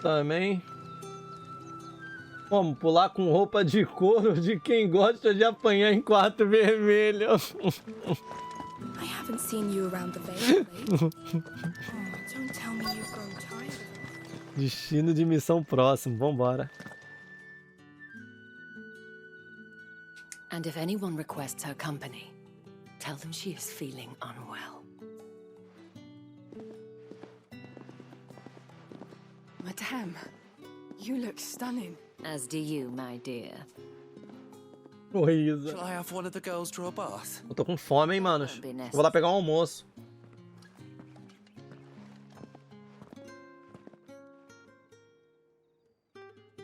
também. Como pular com roupa de couro de quem gosta de apanhar em quarto vermelho. I haven't seen you around the veil lately. Oh, don't tell me you've grown tired. Destino de missão próximo, vambora. And if anyone requests her company, tell them she is feeling unwell. Madame, you look stunning. As do you, my dear. Oi, Isa. Shall I have one of the girls draw a bath? Eu tô com fome, hein, manos. Eu vou lá pegar um almoço.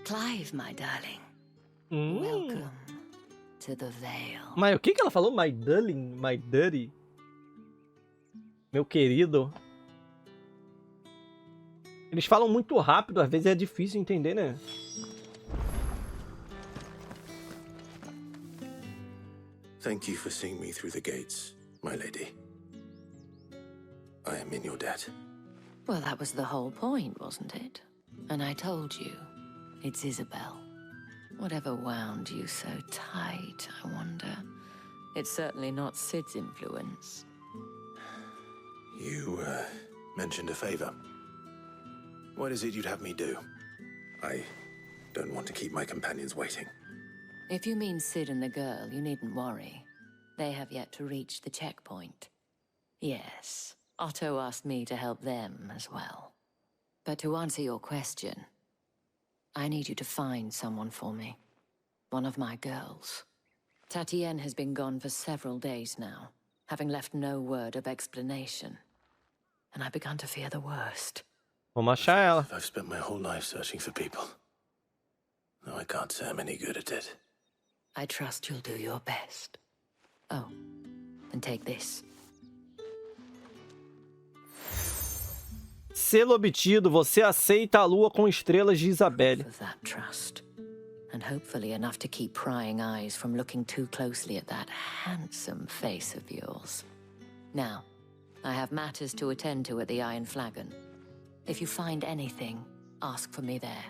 Clive, my darling. Welcome to the Vale. Mas o que ela falou? My darling? My daddy? Meu querido. Eles falam muito rápido, às vezes é difícil entender, né? Thank you for seeing me through the gates, my lady. I am in your debt. Well, that was the whole point, wasn't it? And I told you, it's Isabel. Whatever wound you so tight, I wonder. It's certainly not Sid's influence. You, mentioned a favor. What is it you'd have me do? I don't want to keep my companions waiting. If you mean Sid and the girl, you needn't worry. They have yet to reach the checkpoint. Yes, Otto asked me to help them as well. But to answer your question, I need you to find someone for me. One of my girls. Tatienne has been gone for several days now, having left no word of explanation. And I began to fear the worst. Vamos achar ela. I've spent my whole life searching for people. No, I can't say I'm any good at it. I trust you'll do your best. Oh, and take this. Selo obtido, você aceita a lua com estrelas de Isabelle. Of that trust. And hopefully enough to keep prying eyes from looking too closely at that handsome face of yours. Now, I have matters to attend to at the Iron Flagon. If you find anything, ask for me there.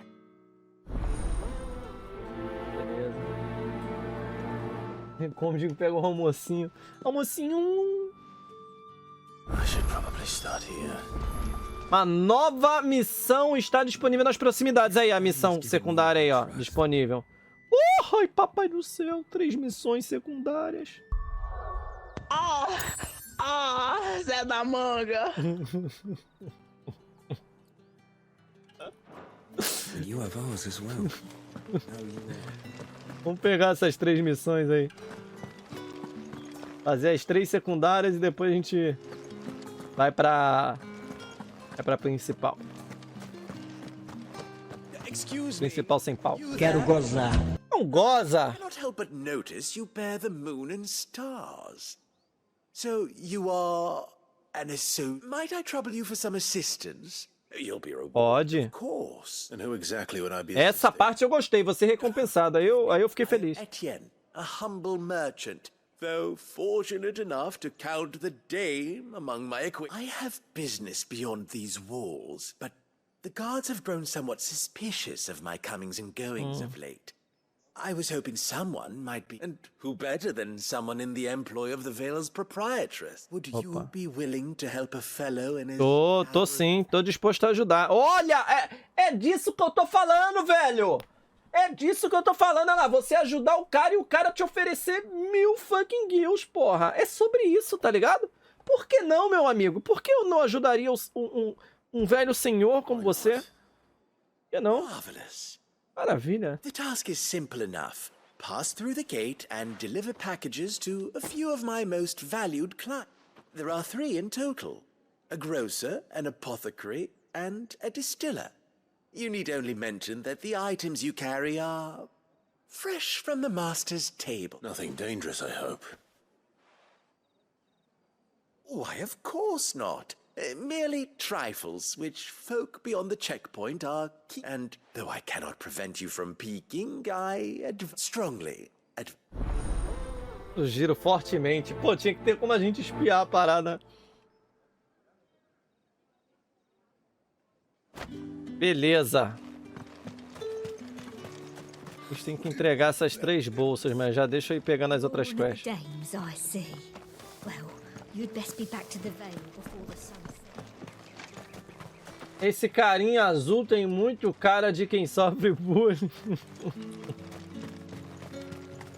Como digo, pega o almocinho. Almocinho. I should probably start here. Uma nova missão está disponível nas proximidades. Aí, a missão secundária aí, ó. Disponível. Ai, papai do céu. 3 missões secundárias. Zé da manga. You have ours as well. Vamos pegar essas 3 missões aí. Fazer as 3 secundárias e depois a gente vai pra... principal. Principal sem pau. Quero gozar. Não goza! I cannot help but notice you bear the moon and stars. So you are an associate. Might I trouble you for some assistance? You'll be rewarded, Pode. of course. And who exactly would I be? Essa parte eu gostei, você recompensado. Aí eu fiquei feliz. Etienne, a humble merchant, though fortunate enough to count the dame among my acquaintances. I have business beyond these walls, but the guards have grown somewhat suspicious of my comings and goings of late. I was hoping someone might be, and who better than someone in the employ of the Vale's proprietress? Would you be willing to help a fellow in his... Tô sim, tô disposto a ajudar. Olha, é disso que eu tô falando, velho! É disso que eu tô falando, olha lá, você ajudar o cara e o cara te oferecer 1000 fucking gills, porra. É sobre isso, tá ligado? Por que não, meu amigo? Por que eu não ajudaria um velho senhor como você? Por que não? Marvelous. Maravilha. The task is simple enough. Pass through the gate and deliver packages to a few of my most valued clients. There are 3 in total. A grocer, an apothecary, and a distiller. You need only mention that the items you carry are fresh from the master's table. Nothing dangerous, I hope. Why, of course not. Merely trifles, which folk beyond the checkpoint are key. And though I cannot prevent you from peeking, I strongly Sugiro fortemente. Pô, tinha que ter como a gente espiar a parada. Beleza. A gente tem que entregar essas 3 bolsas, mas já deixa eu ir pegando as outras quests. Dames, I see. Well, you'd best be back to the Vale before the sun sets. Esse carinha azul tem muito cara de quem sofre bullying.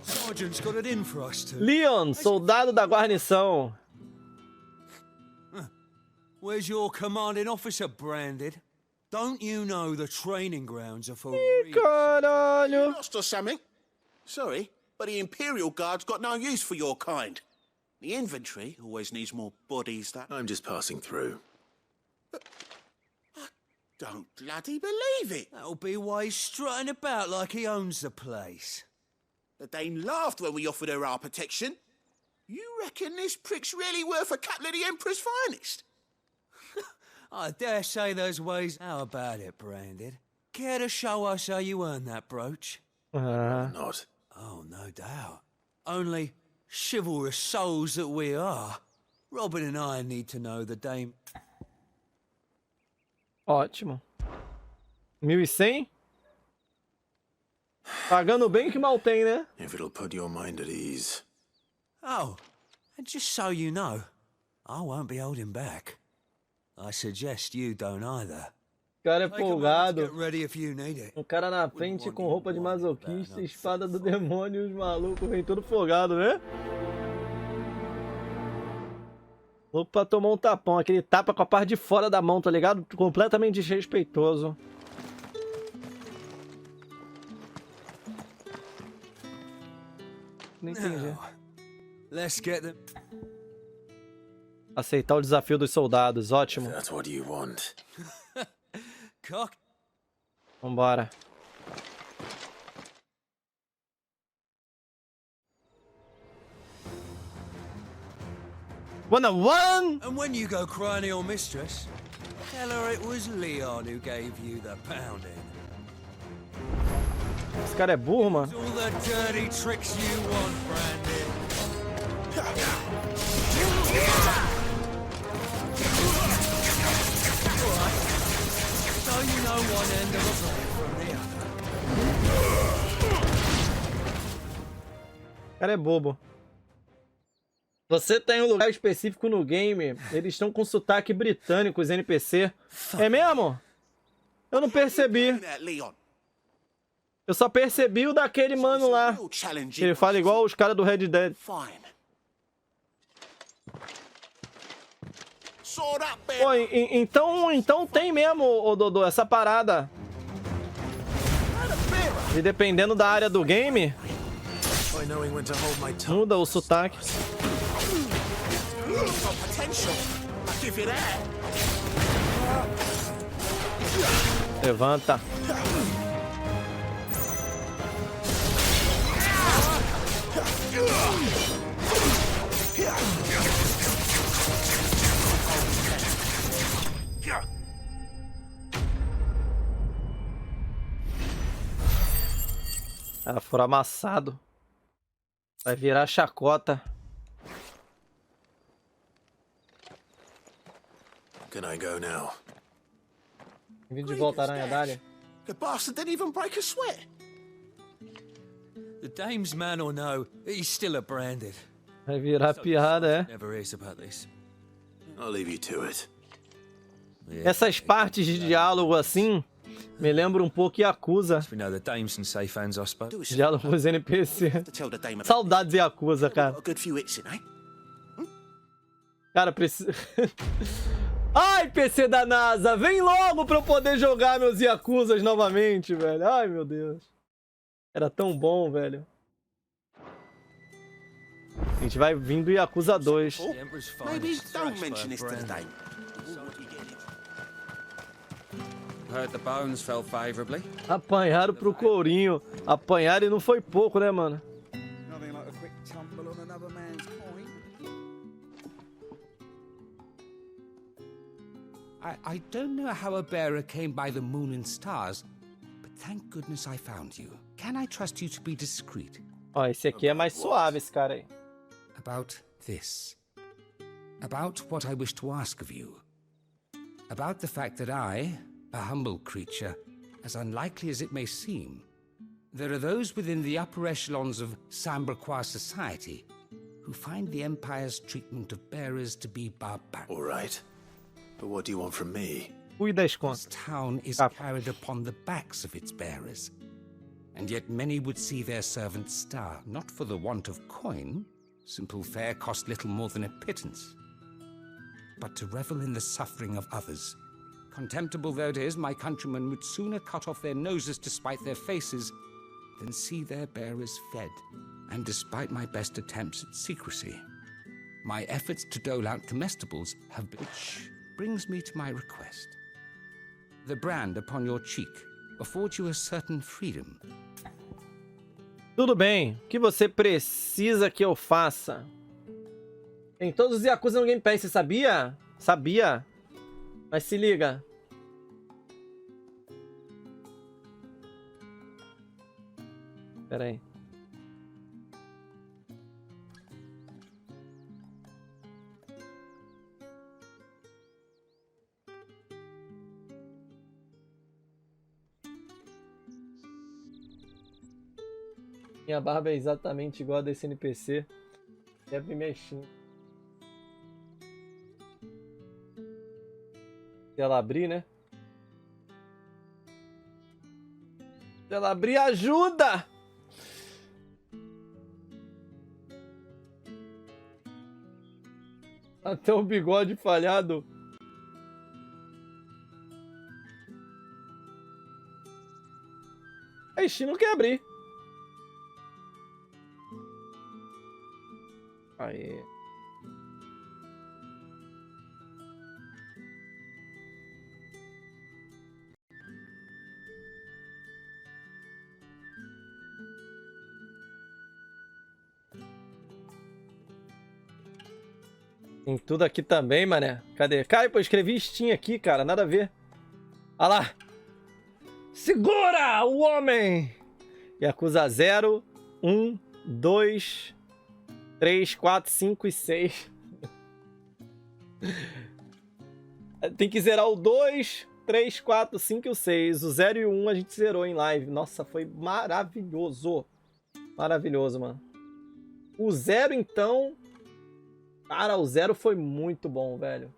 Sergeant's got it in for us too. Leon, soldado da guarnição. Where's your commanding officer, Branded? Don't you know the training grounds are for Caralho. Lost or something? Sorry, but the Imperial Guard's got no use for your kind. The infantry always needs more bodies that... I'm just passing through. Don't bloody believe it. That'll be why he's strutting about like he owns the place. The Dane laughed when we offered her our protection. You reckon this prick's really worth a couple of the Emperor's finest? I dare say those ways. How about it, Branded? Care to show us how you earned that brooch? Not. Oh, no doubt. Only chivalrous souls that we are. Robin and I need to know the Dame. Ótimo. 1.100? Pagando bem que mal tem, né? If it'll put your mind at ease. Oh, and just so you know, I won't be holding back. I suggest you don't either. O cara é Take a moment to folgado. get ready if you need it. Um cara na frente com roupa de masoquista, espada do demônio e os malucos vem todo folgado, né? Louco pra tomar um tapão. Aquele tapa com a parte de fora da mão, tá ligado? Completamente desrespeitoso. Não entendi. Now, let's get them. Aceitar o desafio dos soldados, ótimo. That's what you want. Cock. Vambora. Wanna one? And when you go crying to your mistress, tell her it was Leon who gave you the pounding. Esse cara é burro, mano. All the dirty tricks you want, Brandon. So you know one end of a blade from the other. O cara é bobo. Você tem um lugar específico no game. Eles estão com sotaque britânico, os NPC. É mesmo? Eu não percebi. Leon. Eu só percebi o daquele mano lá. Que ele fala igual os caras do Red Dead. Fine. Sword up, Pô, então tem mesmo, ô Dodô, essa parada. E dependendo da área do game, By knowing when to hold my tongue. muda o sotaque. potential. I'll give you that. Levanta. Cara, for amassado. Vai virar chacota. Can I go now? Vídeo de volta aranha dália. The bastard didn't even break a sweat. The dame's man or no, he's still a Branded. Vai virar piada, é. Never is about this. I'll leave you to it. Essas partes de diálogo assim me lembram um pouco Yakuza. We know the dame's and safe hands, I suppose. Diálogos NPC. To tell the dame about Saudades Yakuza, cara. got a good few hits in, eh? Cara, precisa... Ai, PC da NASA, vem logo pra eu poder jogar meus Yakuzas novamente, velho. Ai, meu Deus. Era tão bom, velho. A gente vai vindo Yakuza 2. The Emperor's Maybe finest don't thrashed by mention a this to the Branded. dame. Heard the bones fell favorably. Apanharam pro courinho. Apanharam e não foi pouco, né, mano? Nothing like a quick tumble on another man's coin. I don't know how a bearer came by the moon and stars, but thank goodness I found you. Can I trust you to be discreet? Ó, esse aqui é mais suave, esse cara aí. About this. About what I wish to ask of you. About the fact that I, a humble creature, as unlikely as it may seem, there are those within the upper echelons of Sambraquois society who find the Empire's treatment of bearers to be barbaric. All right. But what do you want from me? Cuida das This contas. town is carried upon the backs of its bearers, and yet many would see their servants starve, not for the want of coin, simple fare cost little more than a pittance, but to revel in the suffering of others. Contemptible though it is, my countrymen would sooner cut off their noses to spite their faces than see their bearers fed. And despite my best attempts at secrecy, my efforts to dole out comestibles have been... Which brings me to my request. The brand upon your cheek affords you a certain freedom. Tudo bem. O que você precisa que eu faça? Tem todos os Yakuza no Game Pass, você sabia? Sabia. Mas se liga. Pera aí. Minha barba é exatamente igual a desse NPC. Sempre mexendo. Se ela abrir, né? Se ela abrir, ajuda! Até o bigode falhado. A Ixi não quer abrir. Aí. Tem tudo aqui também, mané. Cadê? Cara, pô, eu escrevi Steam aqui, cara. Nada a ver. Olha lá. Segura o homem! Yakuza 0, 1, 2, 3, 4, 5 e 6. Tem que zerar o 2, 3, 4, 5 e o 6. O 0 e o 1 a gente zerou em live. Nossa, foi maravilhoso. Maravilhoso, mano. O 0, então... Cara, o 0 foi muito bom, velho.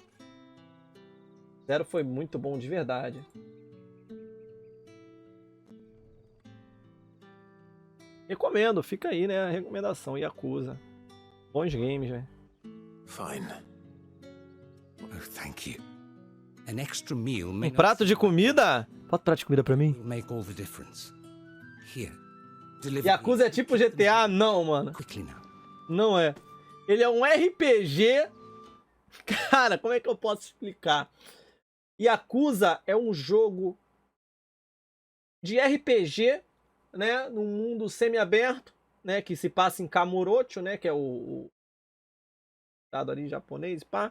O 0 foi muito bom, de verdade. Recomendo, fica aí, né? A recomendação. Yakuza. Bons games, velho. Fine. Oh, thank you. An extra meal may prato de comida? Bota prato de comida pra mim. Make all the difference. Here. Deliver Yakuza é tipo GTA? Não, mano. Quickly now. Não é. Ele é um RPG. Cara, como é que eu posso explicar? Yakuza é um jogo de RPG, né? Num mundo semi-aberto, né? Que se passa em Kamurocho, né? Que é o estado ali japonês, pá.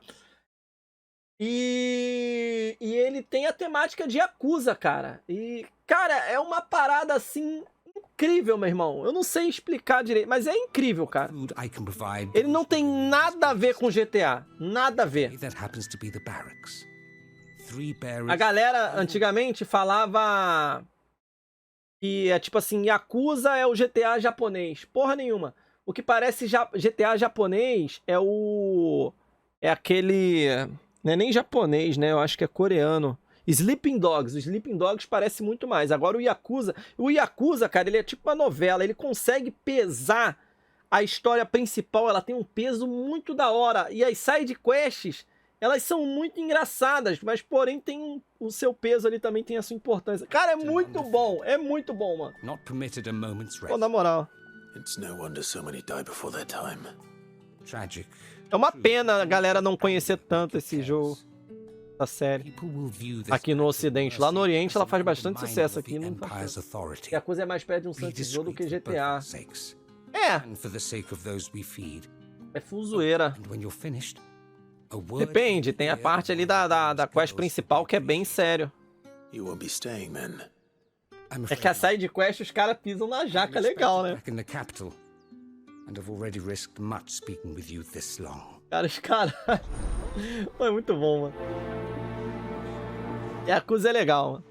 E ele tem a temática de Yakuza, cara. E, cara, é uma parada assim... incrível, meu irmão. Eu não sei explicar direito, mas é incrível, cara. Ele não tem nada a ver com GTA. Nada a ver. A galera antigamente falava que é tipo assim, Yakuza é o GTA japonês. Porra nenhuma. O que parece GTA japonês é o... é aquele... não é nem japonês, né? Eu acho que é coreano. Sleeping Dogs. O Sleeping Dogs parece muito mais. Agora o Yakuza, cara, ele é tipo uma novela. Ele consegue pesar a história principal. Ela tem um peso muito da hora. E as side quests, elas são muito engraçadas. Mas, porém, tem o seu peso ali também, tem a sua importância. Cara, é muito bom. É muito bom, mano. Pô, na moral. It's no wonder so many die before their time. Tragic. É uma pena a galera não conhecer tanto esse jogo. Da série. Aqui no Ocidente. Lá no Oriente ela faz bastante sucesso. Aqui não faz. E a coisa é mais perto de um Santos do que GTA. É. É fuzoeira. Depende. Tem a parte ali da quest principal que é bem sério. É que a side quest os caras pisam na jaca legal, né? Cara, os caras... É muito bom, mano. Yakuza é legal, mano.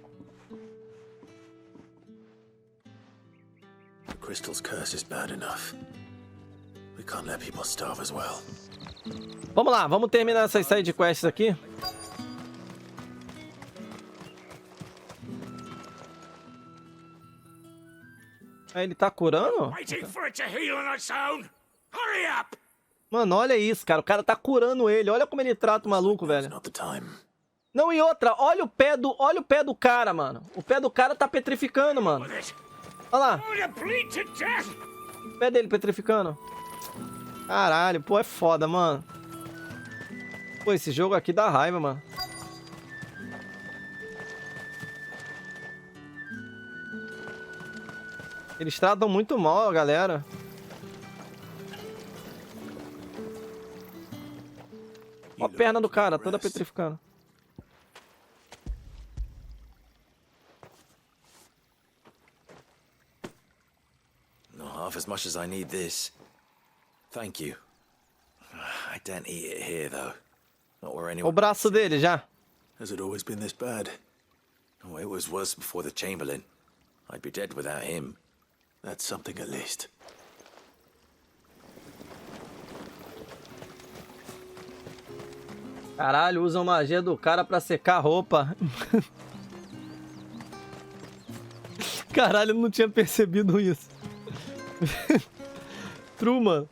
The crystal's curse is bad enough. We can't let people starve as well. Vamos lá, vamos terminar essas side quests aqui. Aí ele tá curando? Mano, olha isso, cara. O cara tá curando ele. Olha como ele trata o maluco, velho. Não, e outra, olha o pé do cara, mano. O pé do cara tá petrificando, mano. Olha lá. O pé dele petrificando. Caralho, pô, é foda, mano. Pô, esse jogo aqui dá raiva, mano. Eles tratam muito mal a galera. Ó a perna do cara, toda petrificando. Not half as much as I need this. Thank you. I don't eat it here, though. Not where anyone... O braço dele já. Has it always been this bad? Oh, it was worse before the Chamberlain. I'd be dead without him. That's something at least. Caralho, usam magia do cara pra secar a roupa. Caralho, eu não tinha percebido isso. True, mano.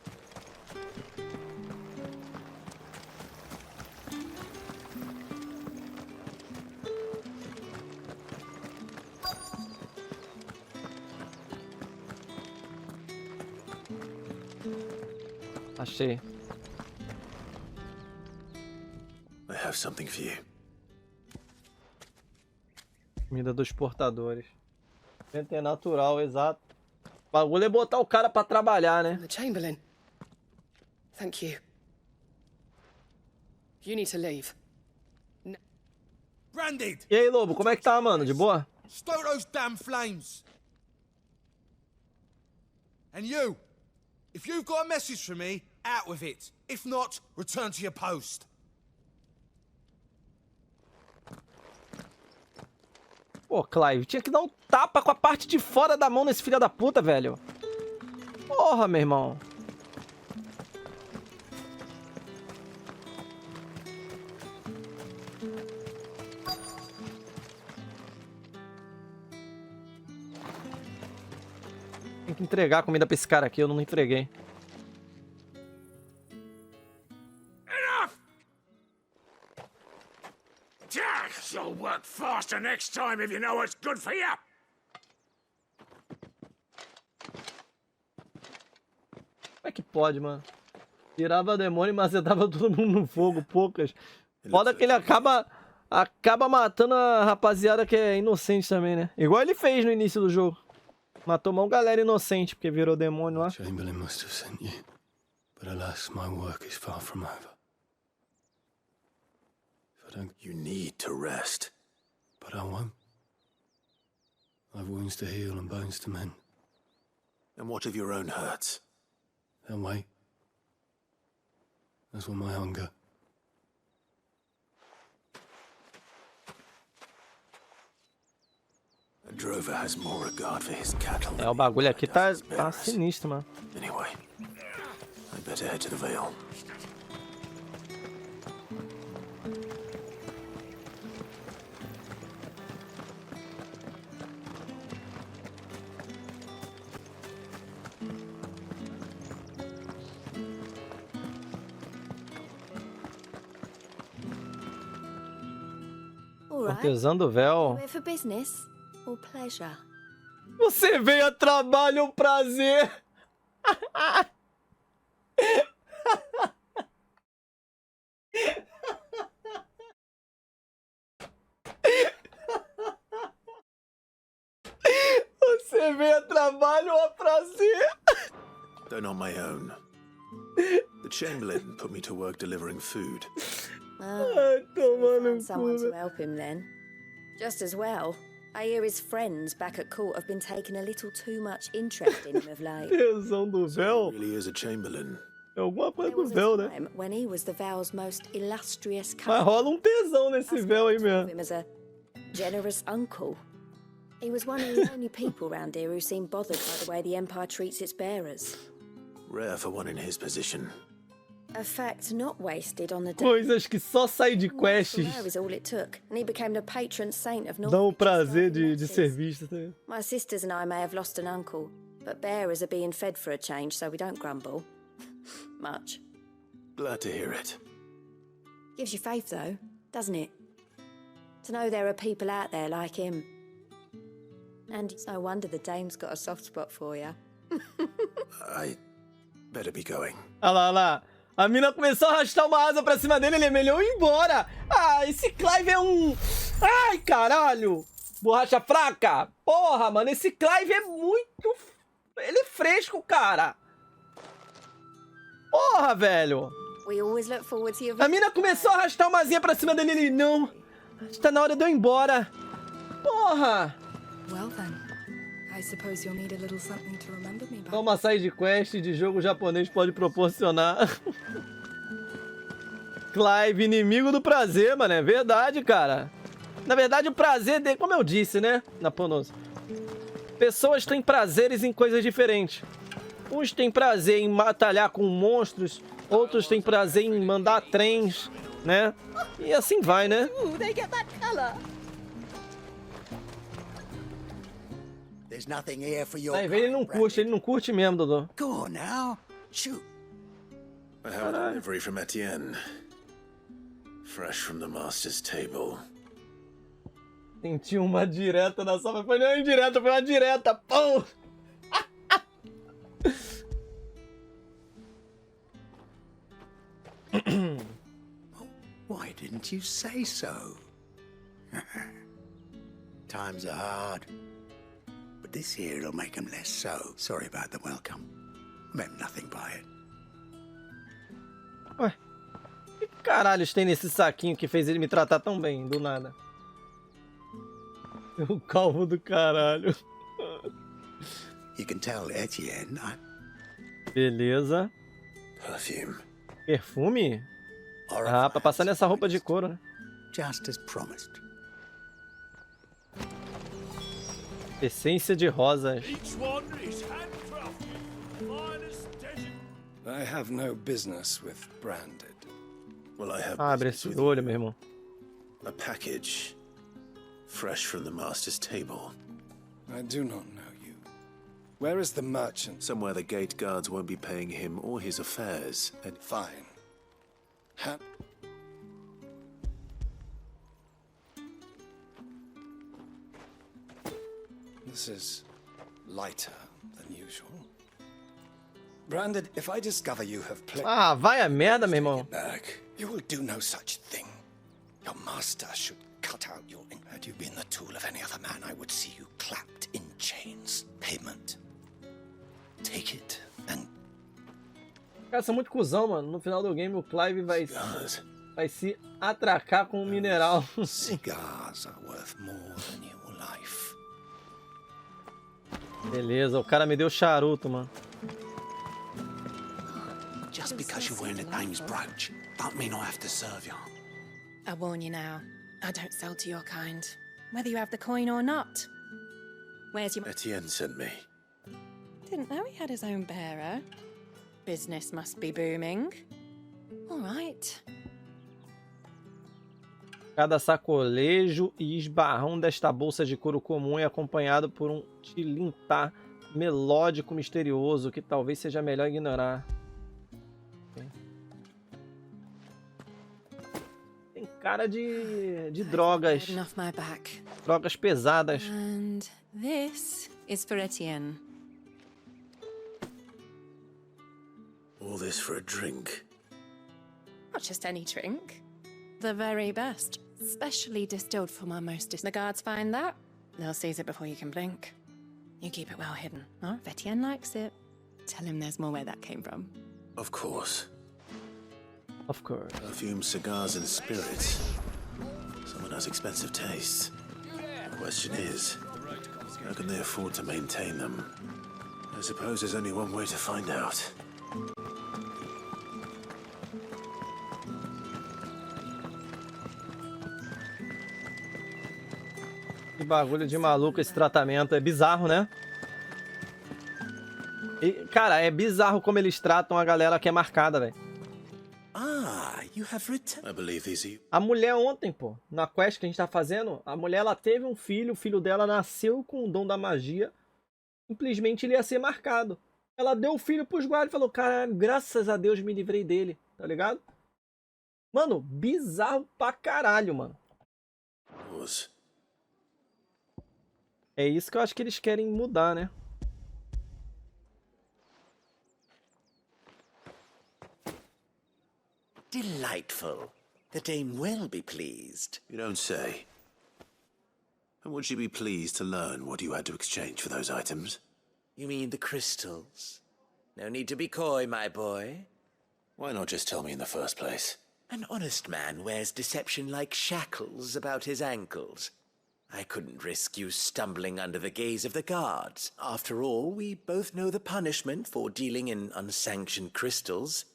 Achei. I have something for you. Comida dos portadores. É natural, exato. O bagulho é botar o cara pra trabalhar, né? The Chamberlain. Thank you. You need to leave. Branded! E aí, Lobo, como é que tá, mano? De boa? Stoke those damn flames! And you! If you've got a message for me, out with it. If not, return to your post. Pô, Clive, tinha que dar um tapa com a parte de fora da mão nesse filho da puta, velho. Porra, meu irmão. Tem que entregar a comida pra esse cara aqui, eu não entreguei. You'll work faster next time if you know what's good for you. Como é que pode, mano? Tirava demônio e macetava todo mundo no fogo, poucas. Foda que ele acaba matando a rapaziada que é inocente também, né? Igual ele fez no início do jogo. Matou uma galera inocente porque virou demônio lá. Chamberlain must have sent you, but alas, my work is far from over. You need to rest. But I won't. I've wounds to heal and bones to mend. And what of your own hurts? They'll wait. As will my hunger. A drover has more regard for his cattle. É, o bagulho aqui tá sinistro, mano. Anyway, I better head to the Vale. Artesão do véu. For business or pleasure? Você veio a trabalho ou prazer? Você veio a trabalho ou a prazer? Though not my own. The Chamberlain put me to work delivering food. Found someone to help him then. Just as well. I hear his friends back at court have been taking a little too much interest in him of late. Tesão do véu. He really is a Chamberlain. É alguma coisa do véu, né? When he was the Vale's most illustrious Mas rola um tesão nesse véu aí mesmo. him as a generous uncle. He was one of the only people round here who seemed bothered by the way the Empire treats its bearers. Rare for one in his position. A fact not wasted on the Coisas que só side quests is all it took, and he became the patron saint of dão o prazer de ser visto. My sisters and I may have lost an uncle, but bearers are being fed for a change, so we don't grumble. Much. Glad to hear it. Gives you faith, though, doesn't it? To know there are people out there like him. And it's no wonder the dame's got a soft spot for you. I better be going. Olha lá, olha lá. A mina começou a arrastar uma asa pra cima dele, ele é melhor ir embora. Ah, esse Clive é um... Ai, caralho. Borracha fraca. Porra, mano, esse Clive é muito... Ele é fresco, cara. Porra, velho. A mina começou a arrastar uma asinha pra cima dele, ele... Não, está na hora de eu ir embora. Porra. Well then, I suppose you'll need a little something to remember me by. Só uma side quest de jogo japonês pode proporcionar. Clive, inimigo do prazer, mano. É verdade, cara. Na verdade, o prazer dele, como eu disse, né? Na Ponoso. Pessoas têm prazeres em coisas diferentes. Uns têm prazer em batalhar com monstros, outros têm prazer em mandar trens, né? E assim vai, né? Vai ver, ele não curte mesmo, Dodô. Go on now. Shoot. I have a delivery from Etienne. Fresh from the master's table. Senti uma direta na sala. Foi uma indireta, foi uma direta. Pum! Why didn't you say so? Times are hard. But this here'll make them less so. Sorry about the welcome. Meant nothing by it. Ué, que caralhos tem nesse saquinho que fez ele me tratar tão bem, do nada? O calvo do caralho. You can tell Etienne. Beleza. Perfume. Perfume? Ah, pra passar nessa roupa de couro, né? Just as promised. Essência de rosas. I have no business with branded. Well, I have Abre esse olho, meu irmão. a package fresh from the master's table. I do not know you. Where is the merchant? Somewhere the gate guards won't be paying him or his affairs. And fine. This is lighter than usual. Branded, if I discover you have played... Ah, vai a merda, meu irmão. You will do no such thing. Your master should cut out your... Had you been the tool of any other man, I would see you clapped in chains. Payment. Take it and... Cara, são muito cuzão, mano. No final do game, o Clive vai se atracar com o mineral. Cigars are worth more than your life. Beleza, o cara me deu charuto, mano. Just because you're wearing a dame's brooch, don't mean I have to serve you. I warn you now, I don't sell to your kind, whether you have the coin or not. Where's your... Etienne sent me. Didn't know he had his own bearer. Business must be booming. All right. Cada sacolejo e esbarrão desta bolsa de couro comum é acompanhado por um tilintar melódico misterioso que talvez seja melhor ignorar. Tem cara de drogas. Drogas pesadas. And this is for Etienne. All this for a drink. Not just any drink. The very best. Specially distilled from our most... The guards find that, they'll seize it before you can blink. You keep it well hidden. Or if Etienne likes it, tell him there's more where that came from. Of course. Of course. Perfume, cigars, and spirits. Someone has expensive tastes. The question is, how can they afford to maintain them? I suppose there's only one way to find out. Que bagulho de maluco esse tratamento. É bizarro, né? E, cara, é bizarro como eles tratam a galera que é marcada, velho. You have returned. I believe these are you. A mulher ontem, pô, na quest que a gente tá fazendo, a mulher, ela teve um filho, o filho dela nasceu com o dom da magia. Simplesmente ele ia ser marcado. Ela deu o filho pros guardas e falou, cara, graças a Deus me livrei dele, tá ligado? Mano, bizarro pra caralho, mano. É isso que eu acho que eles querem mudar, né? Delightful. The dame will be pleased. You don't say. And would she be pleased to learn what you had to exchange for those items? You mean the crystals? No need to be coy, my boy. Why not just tell me in the first place? An honest man wears deception like shackles about his ankles. I couldn't risk you stumbling under the gaze of the guards. After all, we both know the punishment for dealing in unsanctioned crystals.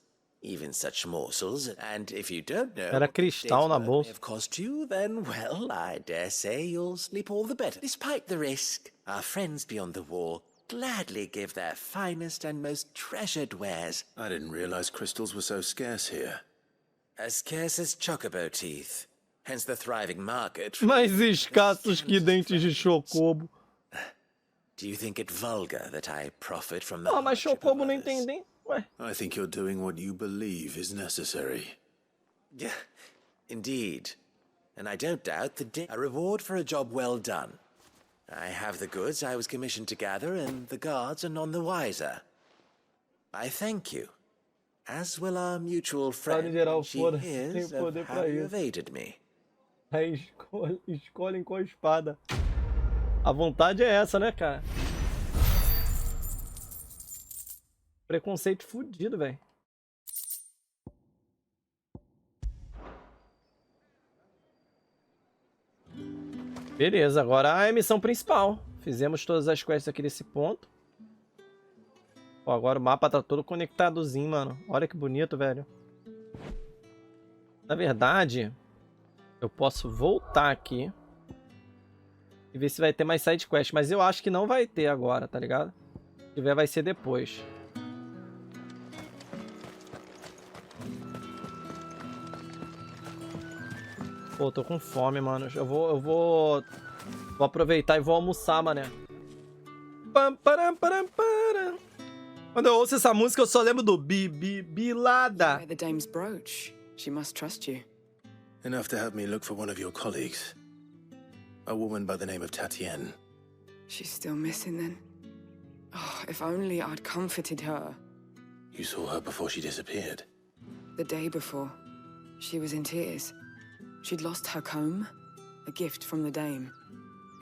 Even such morsels, and if you don't know Era cristal na bolsa. have cost you, then, well, I dare say you'll sleep all the better. Despite the risk, our friends beyond the wall gladly give their finest and most treasured wares. I didn't realize crystals were so scarce here. As scarce as chocobo teeth, hence the thriving market. Mais escassos que dentes de chocobo. Do you think it vulgar that I profit from the mas chocobo não entendem. Ué. I think you're doing what you believe is necessary. Yeah, indeed. And I don't doubt a reward for a job well done. I have the goods I was commissioned to gather, and the guards are none the wiser. I thank you, as will our mutual friend. She hears of how you evaded me. Aí escolhem com a espada. A vontade é essa, né, cara? Preconceito fudido, velho. Beleza, agora a missão principal. Fizemos todas as quests aqui desse ponto. Ó, agora o mapa tá todo conectadozinho, mano. Olha que bonito, velho. Na verdade, eu posso voltar aqui e ver se vai ter mais side quest, mas eu acho que não vai ter agora, tá ligado? Se tiver, vai ser depois. Pô, tô com fome, mano. Eu vou aproveitar e vou almoçar, mané. Quando eu ouço essa música, eu só lembro do Bilada. The dame's brooch. She must trust you. Enough to have me look for one of your colleagues. A woman by the name of Tatienne. She's still missing then. Oh, if only I'd comforted her. You saw her before she disappeared? The day before. She was in tears. She'd lost her comb, a gift from the dame.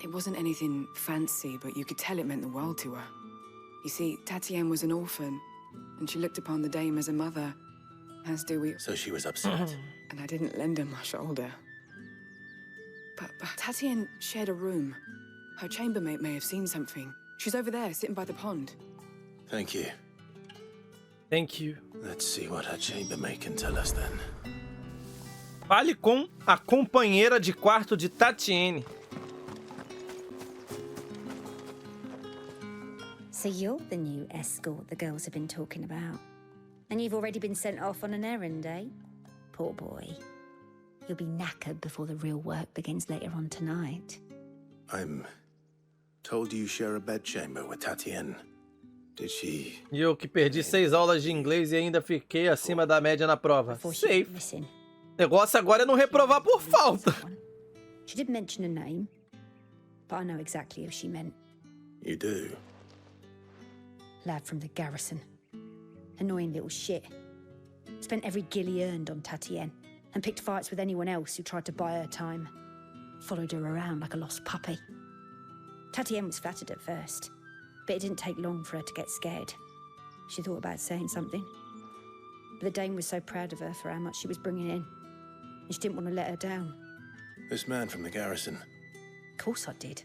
It wasn't anything fancy, but you could tell it meant the world to her. You see, Tatienne was an orphan, and she looked upon the dame as a mother, as do we. So she was upset. And I didn't lend her my shoulder. But Tatienne shared a room. Her chambermaid may have seen something. She's over there, sitting by the pond. Thank you. Thank you. Let's see what her chambermaid can tell us then. Fale com a companheira de quarto de Tatienne. So you're the new escort the girls have been talking about. And you've already been sent off on an errand, eh? Poor boy. You'll be knackered before the real work begins later on tonight. I'm told you share a bedchamber with Tatienne. Did she... E eu que perdi 6 aulas de inglês e ainda fiquei acima da média na prova. Safe. O negócio agora é não reprovar por falta. She did mention a name, but I know exactly who she meant. You do? Lad from the garrison. Annoying little shit. Spent every guil he earned on Tatienne and picked fights with anyone else who tried to buy her time. Followed her around like a lost puppy. Tatienne was flattered at first, but it didn't take long for her to get scared. She thought about saying something. But the dame was so proud of her for how much she was bringing in. And she didn't want to let her down. This man from the garrison. Of course I did.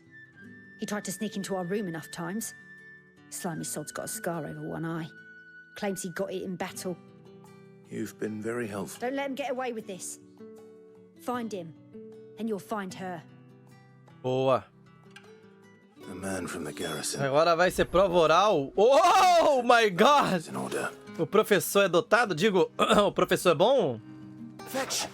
He tried to sneak into our room enough times. Slimy sod's got a scar over one eye. Claims he got it in battle. You've been very helpful. Don't let him get away with this. Find him, and you'll find her. Boa. man from the garrison. Agora vai ser prova oral. Oh my god! In order. O professor é dotado? Digo, o professor é bom? Fetch